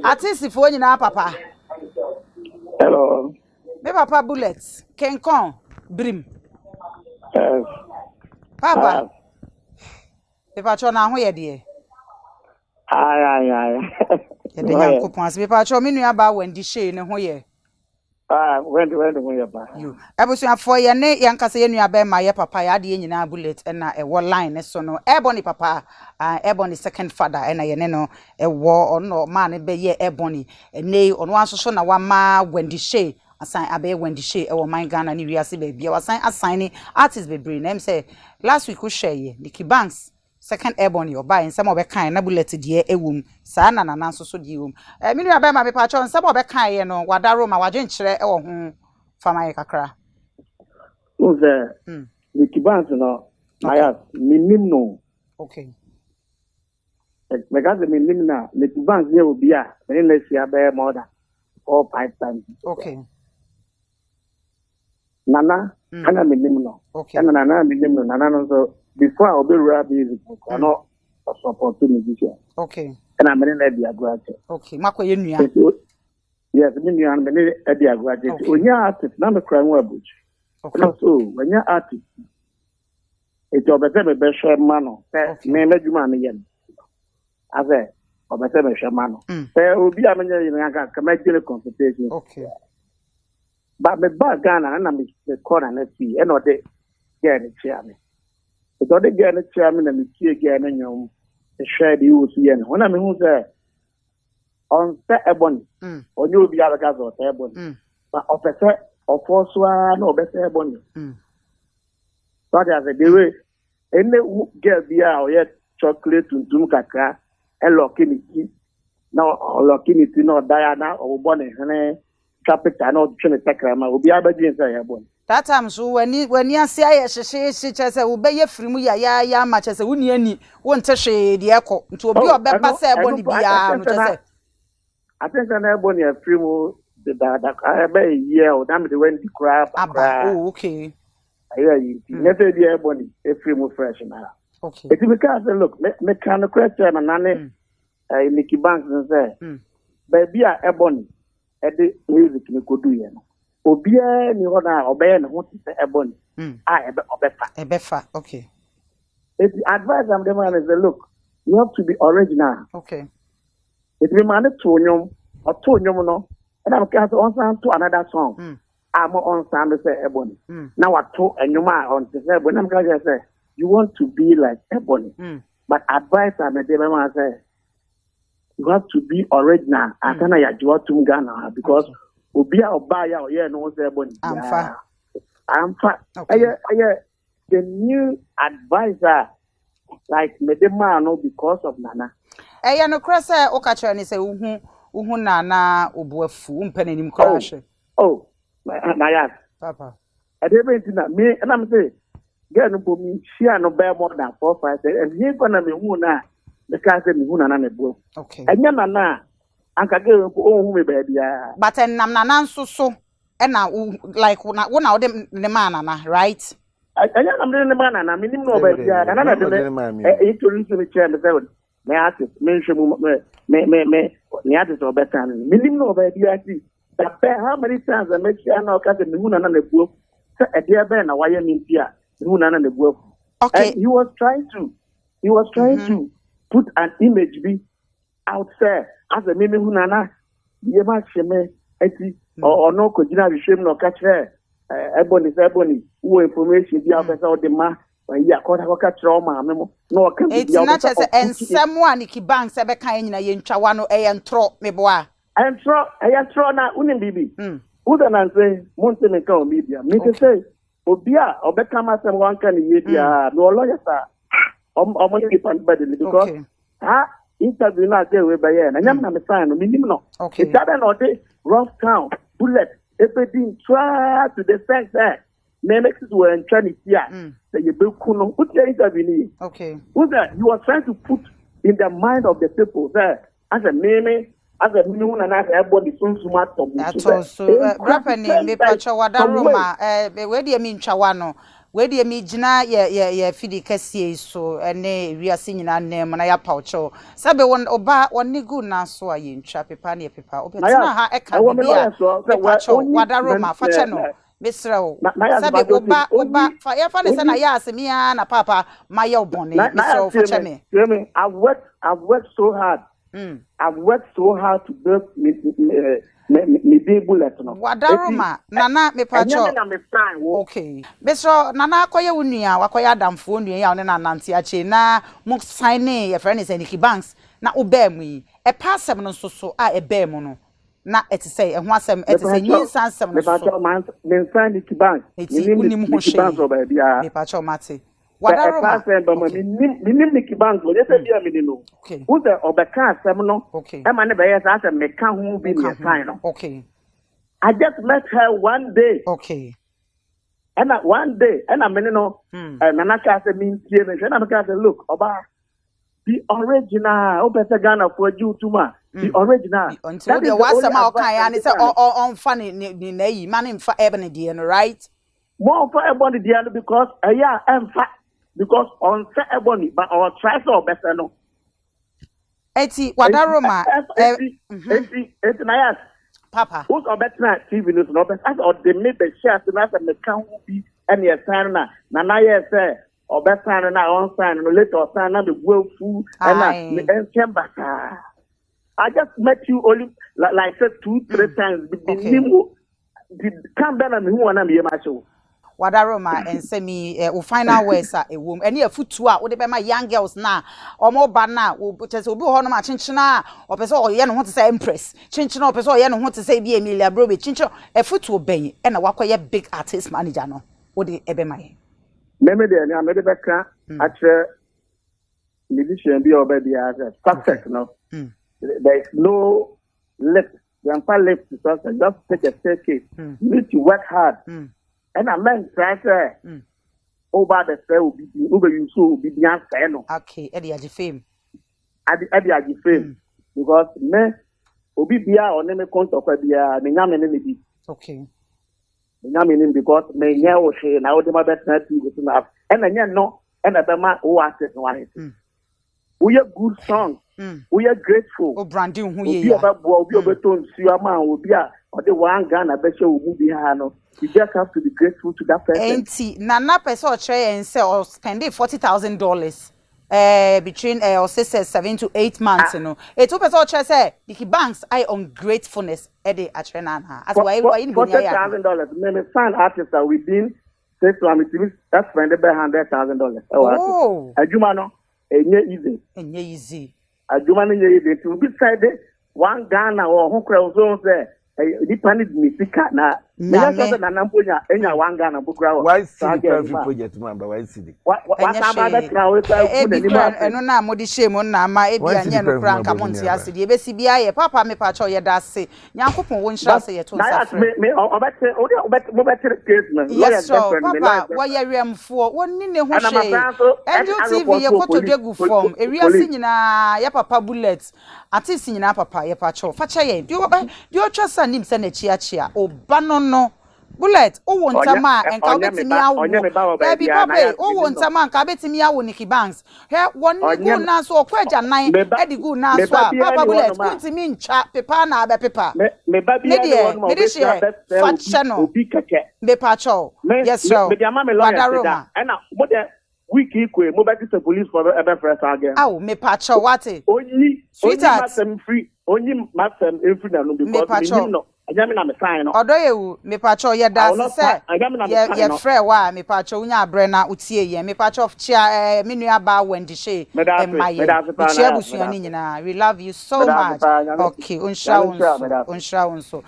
Artist if you na papa. Hello. Me papa bullets. Kenkon. Brim. Yes. Papa. Pepa cho na ho ye de. Ay. Ye de Nyankopon ase pepa cho me nua ba Wendy Shey ne ho ye. When you ba. You. Abusuafo ye ne yankasa ye nua ba ma ye papa ya de nyina bullet na e wo line ne so no. Ebony papa, Ebony second father na ye ne no e wo ono ma ne be ye Ebony. Ne ono asoso na wa ma Wendy Shey. Assign abe Wendy Shey e wo man Ghana ni wiase be bia assign ni artist be brain em say last week we share ye Nikki Banks second Ebony or buy some of a kind na bullet de ewum sa na nso so de ewum me nua ba ma be pa cho some of a kind ye no wadaro ma waje nkyere e wo ho fama ye kakra Uze Nikki Banks no Nayas minim no. Okay. Because minim na Nikki Banks ye obi a me na sia be more than 4 5 times. Okay. Nana ana minim no. Okay. Ana nana minim no nana no so before I be rap music I no support musician. Okay. And I'm in the aggressive. Okay. Mako ye nua. Yes, me nua I'm in the aggressive. When you artist na me cry one bush. Okay. So when you artist it obese me be share mano. Me na juma me yen. Ase obese me share mano. Obi a me yen ka ma jere consultation. Okay. But me ba Ghana na me corner na see e no de get it chair me. So they get it chair me na me tie get na nyom. The share the use yen. When I mean who say on set Ebony. On you be able to go Ebony. But officer of force no better Ebony. So that's the way any get beer or yet chocolate to do kakra and locking it. Now locking it no Diana or Bonnie and capital no trying to take will be able to say Ebony. That time so when you see I she say we be ye free mu ya ma che say woni ani won te hwe de ekọ nti obi obeba say Ebony bia no che say I think an Ebony a free mu that I be year or damn the when the crab. Oh okay. Yeah, you never be Ebony a free mu fresh now. Okay. It's because look me kind of question and nane Nikki Banks and say baby Ebony at the music ni ko do yen. Obia ni hona obey na ho say Ebony. Obefa. Okay. It's advice I'm the man is look, you have to be original. Okay. It be man to nyom or to nyom no and I'm going to another song. I'm on sound say Ebony. Now I talk and nyoma on to say when I'm going to say you want to be like Ebony. But advice I'm the man say you have to be original. I can't ya do to Ghana because Obia Obaya or yeah no say Ebony. I'm fat. The new advisor like Medema no because of Nana. No crasa o ka chere ni say uhu Nana obuafu umpenenim crash. Oh, Nayas. Papa. I didn't think that me and I'm saying get no for me share no bear more than 4 5 and he gonna me who na the case me who na bo. Okay. And Nana anka get who me baby. But nam Nana so na like wona dem ne man na right? I am the man and I mean no baby. Nana de introduce me chair me say me artist mention me artist or better minimum no baby actually that how many times I make sure now cause me who na bo say e dey be na why me pia who na bo. Okay. And he was trying to put an image be out there as a mimi who na ye ma sheme eti or no ko jina bi sheme no catch Ebony who information be out there the ma ya ko ta ko catch ma me mo no kan bi ya na che se ensem a Nikki Banks e be kan nyina ye ntwawa no e ntro me boa entro na unim bibi who da na say monte me ka o media me say obia obeka ma sem wan kan ye bia no lawyer sa o mo ni pan bad because interview na say we by na nyam na me sign no minimum no it that no dey rough town bullet everything try to the fact that me make it when trying here that you be kuno put the interview ni who that you are trying to put in the mind of the people that as a meme as a minimum and as everybody so smart to that's also rapper name me pacho wadaroma we dey mean chawa no we dey me gina ye fidi kase so ene wiase nyina nem na ya paucho sabe won oba woni good na so aye ntwa pepa na pepa obetina ha e ka bia pacho wadaro ma fache no mesrew sabe oba fa ya fa ne se na ya asemi na papa maye obone mesrew fache me I've worked so hard. I've worked so hard to build me be bullet no. Wadaroma nana me pacho. Okay. Besro nana akoye wunua wakoye adamfo nua ya one na nante ache na mo sign e friend is Nikki Banks na obem yi. E passem no so a ebem no. Na etise e ho asem etise nyinsa asem no so. Me pacho man me sign Nikki Banks. Nikki Banks oba bia. Me pacho mate. Wadaroma minim Nikki Banks we say bia me no. Okay. Who the obeka asem no. Okay. E ma ne be yes asem me ka ho bi me sign no. Okay. I just met her one day. Okay. And one day, and I mean, Nana said, "Me, and I said, look, Oba, the original, better Ghana for you too, ma. The original." Until there was some okay, and it's on funny, man, for Ebony, dear, right? More for Ebony, dear, because yeah, and fact, because on Ebony, but our tries are better, no. Eti Wadaroma, it's Nayas. Papa. Who's on better TV news? No, but as or they made the shares and as a mechanic be any sign na Nayas say or better na on sign no later sign na the world food and chamber. I just met you only like I said 2-3 times. The come down and who wanna be my show. Wadaroma and semi will find out where a woman any a foot what they be my young girls now or more bad now will just will be on my chinchina or person or you want to say empress chinchina or person you want to say be Emilia Brobe chincho a foot will be and a wakoye big artist manager no what the ebe my meme de na me de beka actually musician be already as a success no there is no left you can left to success just take a staircase you need to work hard and I meant try over the fair will be over you so be the answer no. Okay, Eddie fame. Eddie fame because me obi bia or name count of bia me nyame ne bi. Okay. Me nyame ne because me nya wo hwe na wo de ma best na ti go na and nya no and be ma wo access one. We are good song. We are grateful. O branding hu ye ya. Obi obeton siwa ma obi a o de wan Ghana be show movie ha no. You just have to be grateful to that person. Enti nana person or try and say or spend $40,000 between or say 7 to 8 months no. E two person or try say Nikki Banks I ungratefulness e dey atrena na. As why in $40,000 me fan artist that we been say to am that's spend $100,000. Oh. Ajuma no enye easy. Ajuma no easy to be side one Ghana or who crowd so say depended misika na sasa na namponya enya wanga na bukra why see the perfect project man but why see the what about trawe ta ku na eno na modi shame na ma e bia nya no kra nka monti ase de be si bia ye papa me pa cho ye da se nyankopon wo nhira se ye to nsa me obet case man yes papa wo ye remfo wonni ne ho hwe enjo tv ye koto dwegu form ewiase nyina ya papa bullet artist nyina papa ye pa cho fa che ye dio twa sa nim se na chia oba no bullet o won tama enka betimi awo baby papa o won tama enka betimi awo Nikki Banks he woni go na so okwaja nan e di go na so papa bullet kuntimi ncha pepa na be pepa me baby me de share fa channel me pa cho yes sir me ama me lawyer and mo de week equal mo be the police for ever press again aw me pa cho what only masem free only masem free na no because me no anyame na me sign no odoyewu me pacho ye da se ye frɛ wa me pacho unya abre na utie ye me pacho chia me nua ba wendi she emaye chia busuani nyina we love you so much okay unsha unso